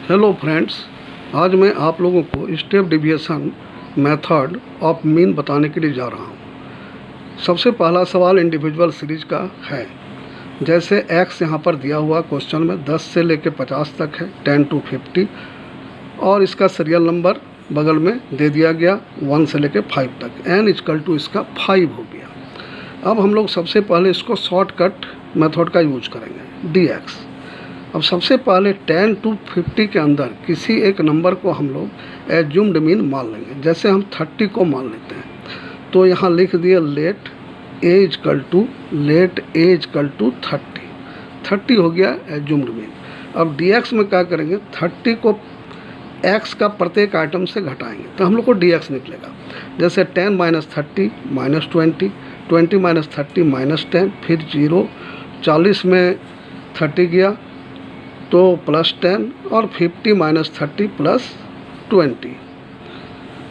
Hello friends, आज मैं आप लोगों को step deviation method of mean बताने के लिए जा रहा हूँ। सबसे पहला सवाल इंडिविजुअल सीरीज का है। जैसे एक्स यहाँ पर दिया हुआ क्वेश्चन में 10 से लेकर 50 तक है, 10 to 50, और इसका सीरियल नंबर बगल में दे दिया गया 1 से लेकर 5 तक। n इक्वल टू इसका 5 हो गया। अब हम लोग सबसे पहले इसको शॉर्टकट मेथड का यूज करेंगे, dx। अब सबसे पहले 10 to 50 के अंदर किसी एक नंबर को हम लोग एज्यूम्ड मीन मान लेंगे। जैसे हम 30 को मान लेते हैं, तो यहाँ लिख दिया लेट ए इक्वल टू 30 हो गया एज्यूम्ड मीन। अब dx में क्या करेंगे, 30 को x का प्रत्येक आइटम से घटाएंगे तो हम लोग को dx निकलेगा। जैसे 10 - 30 -20, 20 - 30 -10, फिर 0, 40 में 30 गया तो +10, और 50 - 30 +20।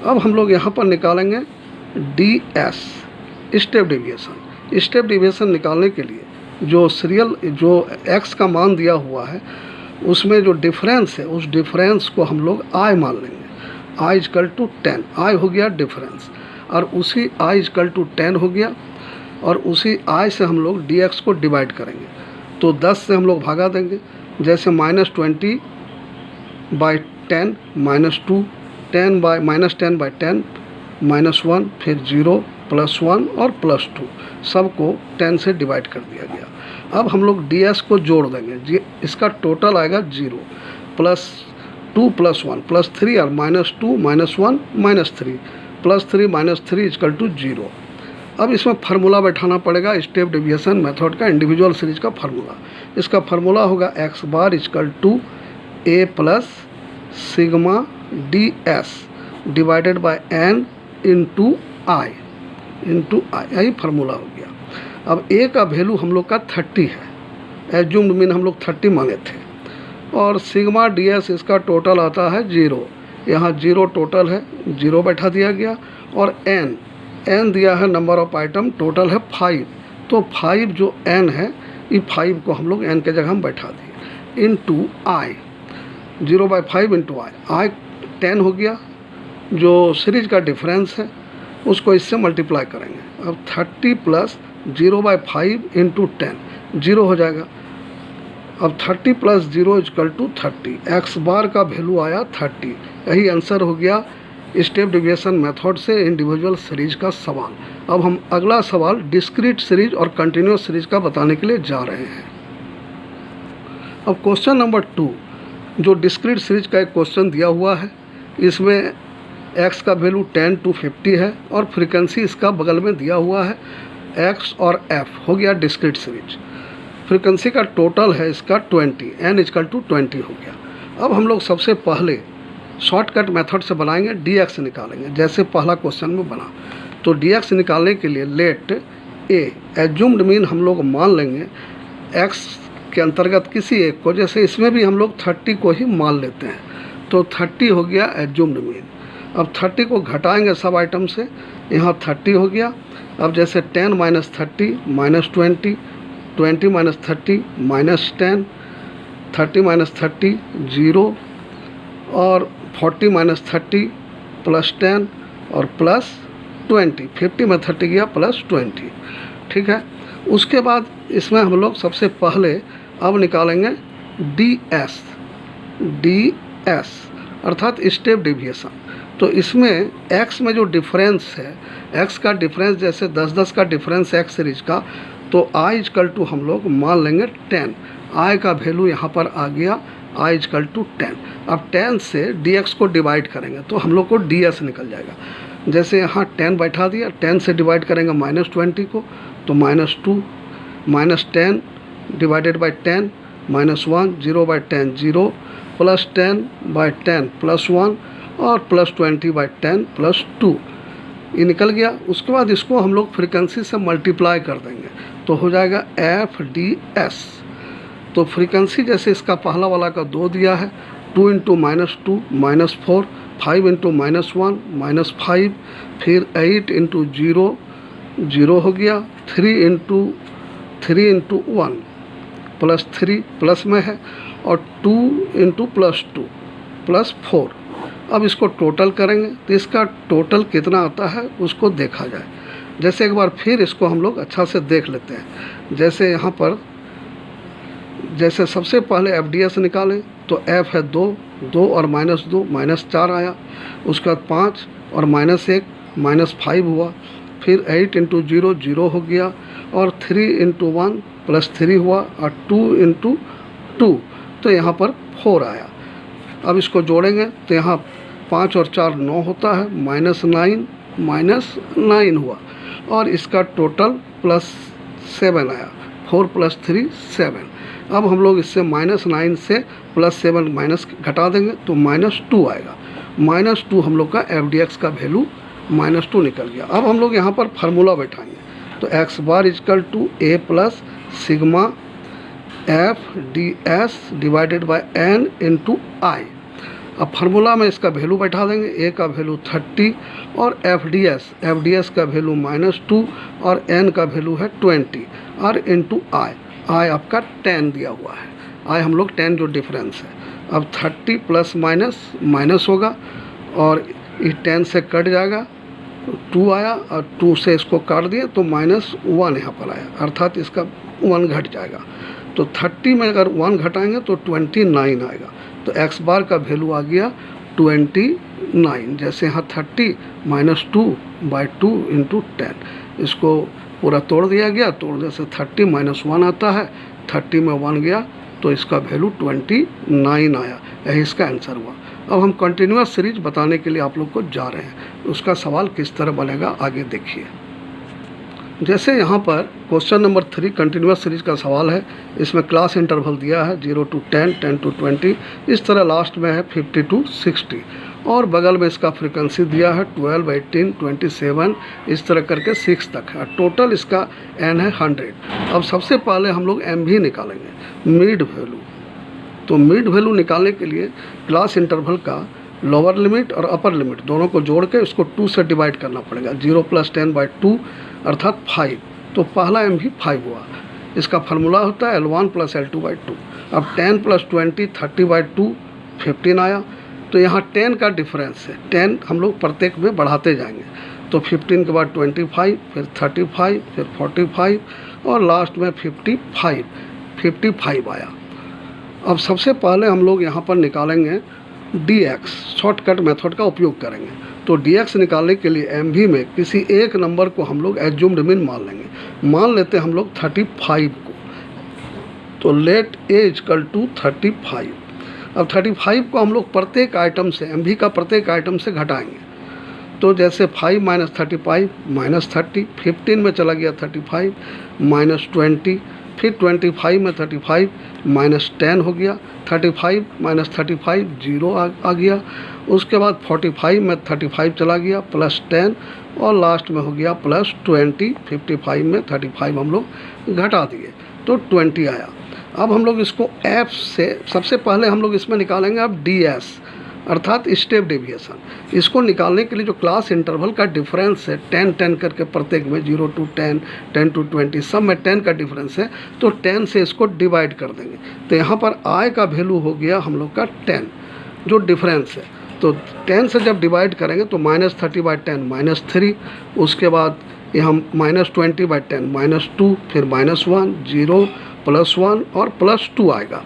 अब हम लोग यहाँ पर निकालेंगे ds, step deviation. Step deviation निकालने के लिए जो x का मान दिया हुआ है उसमें जो डिफरेंस है उस डिफरेंस को हम लोग i मान लेंगे। i इक्वल टू 10, i हो गया डिफरेंस, और उसी i इक्वल टू 10 हो गया, और उसी i से हम लोग dx को डिवाइड करेंगे तो 10 से हम लोग भागा देंगे। जैसे -20/10 -2, -10/10 -1, फिर 0 +1 और +2, सबको 10 से डिवाइड कर दिया गया। अब हम लोग ds को जोड़ देंगे, इसका टोटल आएगा 0 +2 +1 +3, और -2 -1 -3 +3 -3 इक्वल टू 0। अब इसमें फार्मूला बैठाना पड़ेगा स्टेप डेविएशन मेथड का, इंडिविजुअल सीरीज का फार्मूला। इसका फार्मूला होगा x bar equal to a plus sigma ds divided by n into i। यही फार्मूला हो गया। अब a का वैल्यू हम लोग का 30 है, एज्यूम्ड मीन हम लोग 30 माने थे, और सिग्मा ds इसका टोटल आता है 0। यहाँ 0 टोटल है, 0 बैठा दिया गया, और n दिया है नंबर ऑफ आइटम, टोटल है 5। तो 5 जो n है, ये 5 को हम लोग n के जगह हम बैठा दिए, इंटू i, 0/5 इंटू i 10 हो गया। जो सीरीज का डिफरेंस है उसको इससे मल्टीप्लाई करेंगे। अब 30 + 0/5 इंटू 10, 0 हो जाएगा। अब 30 + 0 इक्वल टू 30, x बार का वैल्यू आया 30। यही आंसर हो गया स्टेप डेविएशन मेथड से इंडिविजुअल सीरीज का सवाल। अब हम अगला सवाल डिस्क्रीट सीरीज और कंटिन्यूस सीरीज का बताने के लिए जा रहे हैं। अब क्वेश्चन नंबर 2, जो डिस्क्रीट सीरीज का एक क्वेश्चन दिया हुआ है, इसमें x का वैल्यू 10 to 50 है, और फ्रीक्वेंसी इसका बगल में दिया हुआ है x और f। हो गया डिस्क्रीट सीरीज। फ्रीक्वेंसी का टोटल है इसका 20, n इक्वल टू 20 हो गया। अब हम लोग सबसे पहले शॉर्टकट मेथड से बनाएंगे, dx निकालेंगे। जैसे पहला क्वेश्चन में बना, तो dx निकालने के लिए लेट a, एज्यूम्ड मीन हम लोग मान लेंगे x के अंतर्गत किसी एक को। जैसे इसमें भी हम लोग 30 को ही मान लेते हैं, तो 30 हो गया एज्यूम्ड मीन। अब 30 को घटाएंगे सब आइटम से, यहाँ 30 हो गया। अब जैसे 10 - 30 -20, 20 - 30 -10, 30 - 30 0, और 40 - 30 +10 और +20, 50 में 30 गया +20। ठीक है। उसके बाद इसमें हम लोग सबसे पहले अब निकालेंगे ds अर्थात स्टेप डेविएशन। तो इसमें x में जो डिफरेंस है, x का डिफरेंस जैसे 10-10 का डिफरेंस x सीरीज का, तो i इक्वल टू हम लोग मान लेंगे 10। i का वैल्यू यहाँ पर आ गया i इक्वल टू 10। अब 10 से dx को डिवाइड करेंगे तो हम लोग को ds निकल जाएगा। जैसे यहाँ 10 बैठा दिया, 10 से डिवाइड करेंगे -20 को, तो -2 -10 डिवाइडेड बाय 10 -1, 0/10 0, +10/10 +1, और +20/10 +2, ये निकल गया। उसके बाद इसको हम लोग फ्रीक्वेंसी से मल्टीप्लाई कर देंगे तो हो जाएगा fds। तो फ्रीक्वेंसी जैसे इसका पहला वाला का 2 दिया है, 2 × -2 -4, 5 × -1 -5, फिर 8 × 0 0 हो गया, 3 × 1 +3 प्लस में है, और 2 × +2 प्लस 4। अब इसको टोटल करेंगे तो इसका टोटल कितना आता है उसको देखा जाए। जैसे एक बार फिर इसको हम लोग अच्छा से देख लेते हैं। जैसे यहाँ पर जैसे सबसे पहले FDS निकालें तो F है 2, 2 और -2 -4 आया। उसके बाद 5 और -1 -5 हुआ। फिर 8 × 0 0 हो गया और 3 × 1 +3 हुआ और 2 × 2 तो यहाँ पर 4 आया। अब इसको जोड़ेंगे तो यहाँ 5 और 4 9 होता है, -9 हुआ और इसका टोटल +7 आया। 4 + 3 7। अब हम लोग इससे -9 से +7 माइनस घटा देंगे तो -2 आएगा। -2 हम लोग का FDX का वैल्यू -2 निकल गया। अब हम लोग यहाँ पर फार्मूला बैठाएंगे तो x bar = a + sigma FDS divided by n × I। अब फार्मूला में इसका वैल्यू बैठा देंगे। a का वैल्यू 30 और FDS का वैल्यू -2 और n का वैल्यू है 20 और × I आपका 10 दिया हुआ है। I हम लोग 10 जो डिफरेंस है। अब 30 प्लस माइनस होगा और ये 10 से कट जाएगा, 2 आया और 2 से इसको काट दिए तो -1 यहाँ पर आया, अर्थात इसका 1 घट जाएगा। तो 30 में अगर 1 घटाएंगे तो 29 आएगा। तो x बार का वैल्यू आ गया 29। जैसे यहाँ 30 -2/2 × 10, इसको पूरा तोड़ दिया गया। तोड़ने से 30 -1 आता है, 30 में 1 गया तो इसका वैल्यू 29 आया। यही इसका आंसर हुआ। अब हम कंटिन्यूअस सीरीज बताने के लिए आप लोग को जा रहे हैं। उसका सवाल किस तरह बनेगा आगे देखिए। जैसे यहाँ पर क्वेश्चन नंबर 3 कंटिन्यूअस सीरीज का सवाल है। इसमें क्लास इंटरवल दिया है 0 to 10, 10 to 20, इस तरह लास्ट में है 50 to 60 और बगल में इसका फ्रीक्वेंसी दिया है 12, 18, 27, इस तरह करके 6 तक है। टोटल इसका n है 100। अब सबसे पहले हम लोग MV निकालेंगे, मिड वैल्यू। तो मिड वैल्यू निकालने के लिए क्लास इंटरवल का लोअर लिमिट और अपर लिमिट दोनों को जोड़ के इसको 2 से डिवाइड करना पड़ेगा। 0 + 10/2 अर्थात 5। तो पहला MV 5 हुआ। इसका फार्मूला होता है L1 + L2/2। अब 10 + 20 30/2 15 आया। तो यहाँ 10 का डिफरेंस है, 10 हम लोग प्रत्येक में बढ़ाते जाएंगे। तो 15 के बाद 25, फिर 35, फिर 45 और लास्ट में 55 आया। अब सबसे पहले हम लोग यहाँ पर निकालेंगे DX, शॉर्टकट मेथड का उपयोग करेंगे। तो DX निकालने के लिए MV में किसी एक नंबर को हम लोग एज्यूम्ड मीन मान लेंगे। मान लेते हैं हम लोग 35 को। तो लेट A = 35। अब 35 को हम लोग प्रत्येक आइटम से, MV का प्रत्येक आइटम से घटाएंगे। तो जैसे 5 - 35 -30, 15 में चला गया 35 -20, फिर 25 में 35 -10 हो गया, 35 - 35 0 आ गया। उसके बाद 45 में 35 चला गया +10 और लास्ट में हो गया +20। 55 में 35 हम लोग घटा दिए तो 20 आया। अब हम लोग इसको F से सबसे पहले हम लोग इसमें निकालेंगे अब DS अर्थात स्टेप डेविएशन। इसको निकालने के लिए जो क्लास इंटरवल का डिफरेंस है 10 10 करके प्रत्येक में 0 to 10, 10 to 20 सब में 10 का डिफरेंस है। तो 10 से इसको डिवाइड कर देंगे। तो यहाँ पर I का वैल्यू हो गया हम लोग का 10 जो डिफरेंस है। तो 10 से जब डिवाइड करेंगे तो -30/10 -3, उसके बाद यहाँ -20/10 -2, फिर -1, 0, +1 और +2 आएगा।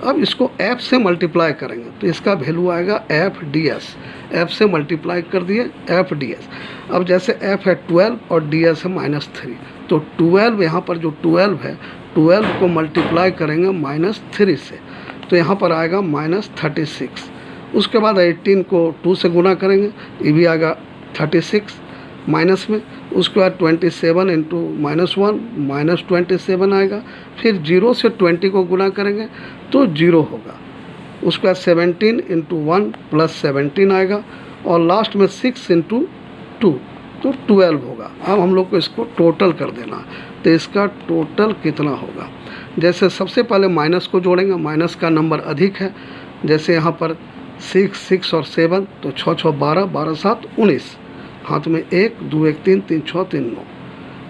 अब इसको F से मल्टीप्लाई करेंगे तो इसका वैल्यू आएगा FDS। F से मल्टीप्लाई कर दिए FDS। अब जैसे F है 12 और DS है -3, तो 12 यहाँ पर जो 12 है 12 को मल्टीप्लाई करेंगे -3 से तो यहाँ पर आएगा -36। उसके बाद 18 को 2 से गुना करेंगे, ये भी आएगा 36 माइनस में। उसके बाद 27 × -1 -27 आएगा। फिर 0 से 20 को गुना करेंगे तो 0 होगा। उसके बाद 17 × 1 +17 आएगा और लास्ट में 6 × 2 तो 12 होगा। अब हम लोग को इसको टोटल कर देना है। तो इसका टोटल कितना होगा, जैसे सबसे पहले माइनस को जोड़ेंगे, माइनस का नंबर अधिक है। जैसे यहाँ पर 6 और 7 तो 6 6 12, 12 7 19, हाथ में 1 2 1 3 3 6 3 9,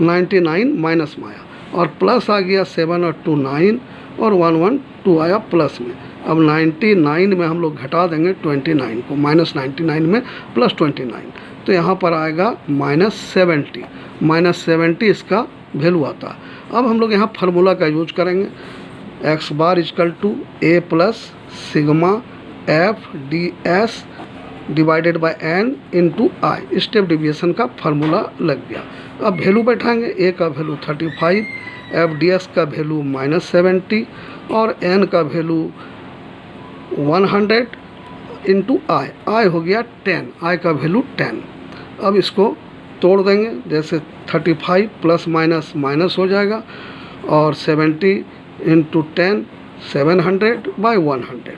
99 माइनस में आया और प्लस आ गया 7 और 2 9 और 1 1 2 आया प्लस में। अब 99 में हम लोग घटा देंगे 29 को, -99 में +29, तो यहाँ पर आएगा -70। -70 इसका वैल्यू आता है। अब हम लोग यहाँ फार्मूला का यूज करेंगे, x bar equal to a plus sigma F D S divided by n into I. Step deviation का फार्मूला लग गया। अब वैल्यू बैठाएंगे, a का वैल्यू 35, एफ डी एस का वैल्यू -70 और n का वैल्यू 100 इंटू आई हो गया 10, आई का वैल्यू 10। अब इसको तोड़ देंगे, जैसे 35 प्लस माइनस माइनस हो जाएगा और 70 इंटू 10 700 बाई 100,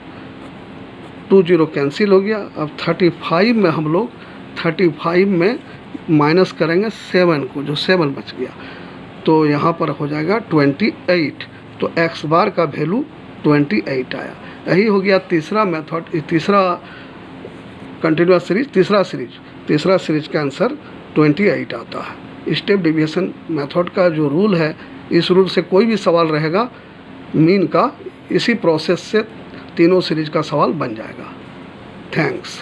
20 कैंसिल हो गया। अब 35 में हम लोग 35 में माइनस करेंगे 7 को, जो 7 बच गया, तो यहाँ पर हो जाएगा 28। तो x बार का वैल्यू 28 आया। यही हो गया तीसरा मेथड, तीसरा कंटिन्यूअस सीरीज, तीसरा सीरीज का आंसर 28 आता है। स्टेप डिविएशन मेथड का जो रूल है, इस रूल से कोई भी सवाल रहेगा मीन का, इसी प्रोसेस से तीनों सीरीज का सवाल बन जाएगा। थैंक्स।